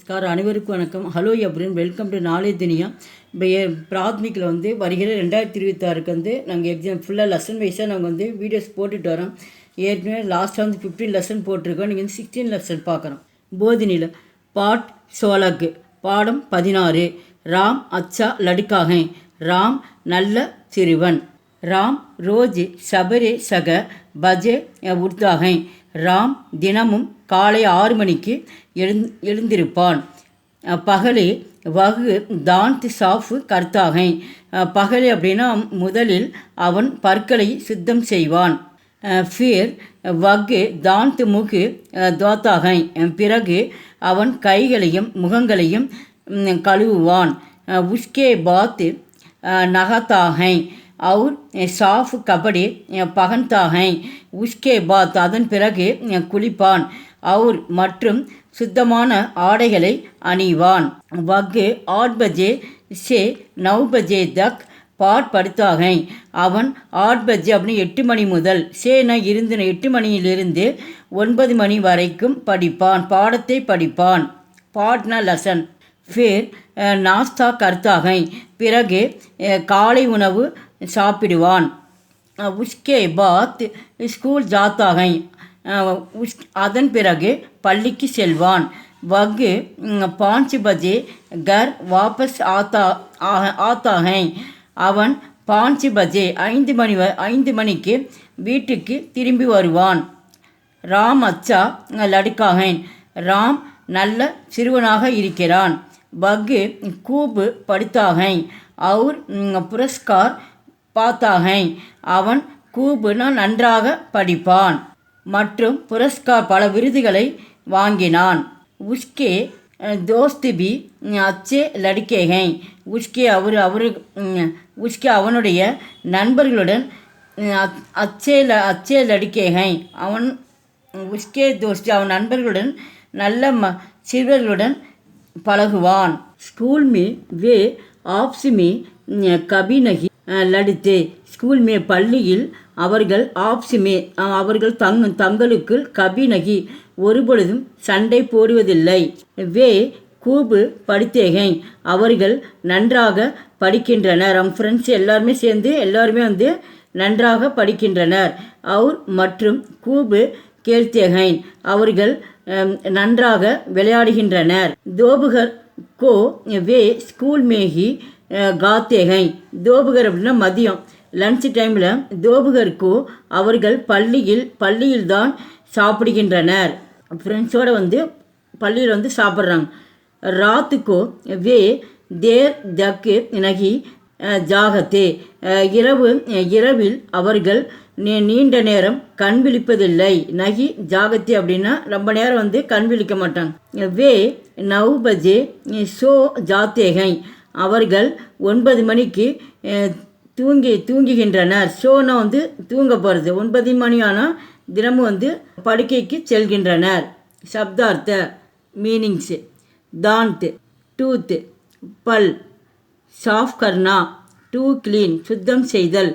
நமஸ்கார் அனைவருக்கும் வணக்கம். Hello எப்ரின், welcome to knowledge துனியா. இப்போ பிராத்மிக்கில் வருகிற 2026 நாங்கள் எக்ஸாம் ஃபுல்லாக லெசன் வைஸாக நாங்கள் வீடியோஸ் போட்டுட்டு வரோம். ஏற்கனவே லாஸ்ட்டாக 15 லெசன் போட்டிருக்கோம். நீங்கள் 16 லெசன் பார்க்குறோம். போதினியில் பாட் 16 பாடம் 16 ராம் அச்சா லடுக்காக. ராம் நல்ல சிறுவன். ராம் ரோஜ் சபரே சக பஜே உர்தாக. ராம் தினமும் காலை 6 மணிக்கு எழுந்திருப்பான். பகலே வகு தாந்த் சாஃப் கர்த்தாக. பகலே அப்படின்னா முதலில் அவன் பற்களை சுத்தம் செய்வான். ஃபிர் வகு தாந்த் முகு தோத்தாக. பிறகு அவன் கைகளையும் முகங்களையும் கழுவுவான். உஸ்கே பாத் நகத்தாக और சாஃப் கபடி பகன்தாக. உஸ்கே பாத் அதன் பிறகு குளிப்பான். और மற்றும் சுத்தமான ஆடைகளை அணிவான். வகு 8 பஜே से 9 பஜே தக் பாட் படுத்தாக. அவன் 8 பஜே அப்படின்னு 8 மணி முதல் சேனா இருந்து 8 மணியிலிருந்து 9 மணி வரைக்கும் படிப்பான், பாடத்தை படிப்பான். பாட்னா லெசன். ஃபிர் நாஸ்தா கர்த்தாக. பிறகு காலை உணவு சாப்பிடுவான். உஸ்கே பாத் ஸ்கூல் ஜாத்தாக. அதன் பிறகு பள்ளிக்கு செல்வான். வகு 5 பஜே கர் வாபஸ் ஆத்தாக. அவன் 5 பஜே 5 மணிக்கு வீட்டுக்கு திரும்பி வருவான். ராம் அச்சா லடுக்காக. ராம் நல்ல சிறுவனாக இருக்கிறான். வகு கூப் படுத்தாக. और புரஸ்கார் பார்த்தாக. அவன் கூபுனா நன்றாக படிப்பான் மற்றும் புரஸ்கார் பல விருதுகளை வாங்கினான். உஸ்கே தோஸ்த் பி அச்சே லடுக்கே ஹை. உஸ்கே உஸ்கே அவனுடைய நண்பர்களுடன் அச்சே லடுக்கே ஹை. அவன் உஸ்கே தோஸ்த் அவன் நண்பர்களுடன் நல்ல சிறுவர்களுடன் பழகுவான். ஸ்கூல் மே வே ஆப்ஸ் மே கபி நகி லடுத்தே. ஸ்கூல் மே பள்ளியில் அவர்கள் ஆப்ஸ் மே அவர்கள் தங்களுக்குள் கபி நகி ஒருபொழுதும் சண்டை போடுவதில்லை. வே கூபு படித்தேகை அவர்கள் நன்றாக படிக்கின்றனர். அவங்க ஃப்ரெண்ட்ஸ் எல்லாருமே சேர்ந்து எல்லாருமே நன்றாக படிக்கின்றனர். அவர் மற்றும் கூபு கேள்த்தேகை அவர்கள் நன்றாக விளையாடுகின்றனர். தோபுகர் கோ வே ஸ்கூல் மேகி காத்தேகை. தோபுகர் அப்படின்னா மதியம் லன்ச் டைமில் தோபுகர்கோ அவர்கள் பள்ளியில் தான் சாப்பிடுகின்றனர். ஃப்ரெண்ட்ஸோடு பள்ளியில் சாப்பிட்றாங்க. ராத்துக்கோ வே தேர் தக்கு நகி ஜாகத்தே. இரவில் அவர்கள் நீண்ட நேரம் கண் விழிப்பதில்லை. நகி ஜாகத்தே அப்படின்னா ரொம்ப நேரம் கண் விழிக்க மாட்டாங்க. வே 9 பஜே சோ ஜாத்தேகை. அவர்கள் 9 மணிக்கு தூங்குகின்றனர். ஷோனா தூங்க போகிறது. 9 மணி ஆனால் தினமும் படுக்கைக்கு செல்கின்றனர். சப்தார்த்த மீனிங்ஸு. தாந்த் டூத் பல். சாஃப் கர்னா டு கிளீன் சுத்தம் செய்தல்.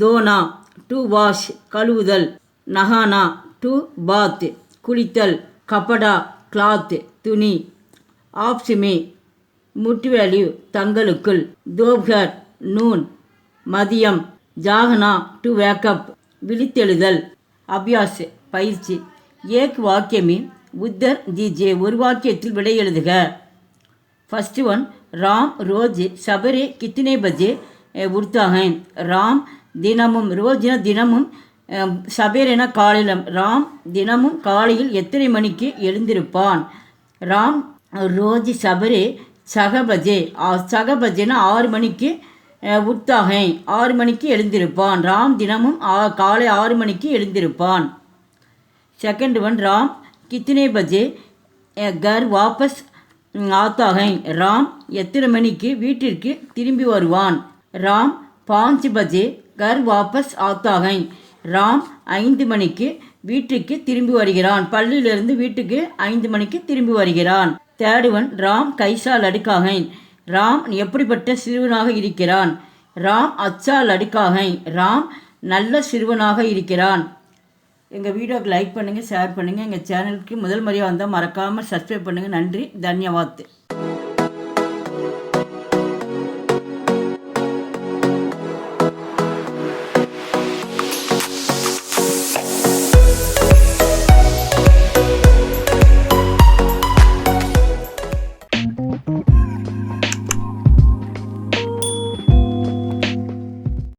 தோனா டு வாஷ் கழுவுதல். நகானா டு பாத் குளித்தல். கபடா கிளாத் துணி. ஆப்ஸுமே முட்டு வேல்யூ தங்களுக்குள். தோப்கர் நூன் மதியம். ஜாகனா டு வேக்கப் விழித்தெழுதல். அபியாஸ் பயிற்சி. ஏக் வாக்கியமே உத்தர் தீஜே ஒரு வாக்கியத்தில் விடை எழுதுக. ஃபர்ஸ்ட் ஒன் ராம் ரோஜ் சபரே கித்தனை பஜே உர்த்தாக. ராம் தினமும் ரோஜ்னா தினமும் சபேரேனா காலையில் ராம் தினமும் காலையில் எத்தனை மணிக்கு எழுந்திருப்பான். ராம் ரோஜ் சபரே சகபஜே சகபஜேனா 6 மணிக்கு உர்த்தாக 6 மணிக்கு எழுந்திருப்பான். ராம் தினமும் காலை 6 மணிக்கு எழுந்திருப்பான். செகண்ட் ஒன் ராம் கித்தனை பஜே கர் வாபஸ் ஆத்தாக. ராம் எத்தனை மணிக்கு வீட்டிற்கு திரும்பி வருவான். ராம் 5 பஜே கர் வாபஸ் ஆத்தாக. ராம் 5 மணிக்கு வீட்டுக்கு திரும்பி வருகிறான். பள்ளியிலிருந்து வீட்டுக்கு 5 மணிக்கு திரும்பி வருகிறான். தேர்ட் ஒன் ராம் கைசா லடுக்காக. ராம் எப்படிப்பட்ட சிறுவனாக இருக்கிறான். ராம் அச்சா லடுக்காக. ராம் நல்ல சிறுவனாக இருக்கிறான். எங்கள் வீடியோவுக்கு லைக் பண்ணுங்கள், ஷேர் பண்ணுங்கள். எங்கள் சேனலுக்கு முதல் முறையாக வந்தால் மறக்காமல் சப்ஸ்கிரைப் பண்ணுங்கள். நன்றி, தன்யவாத்.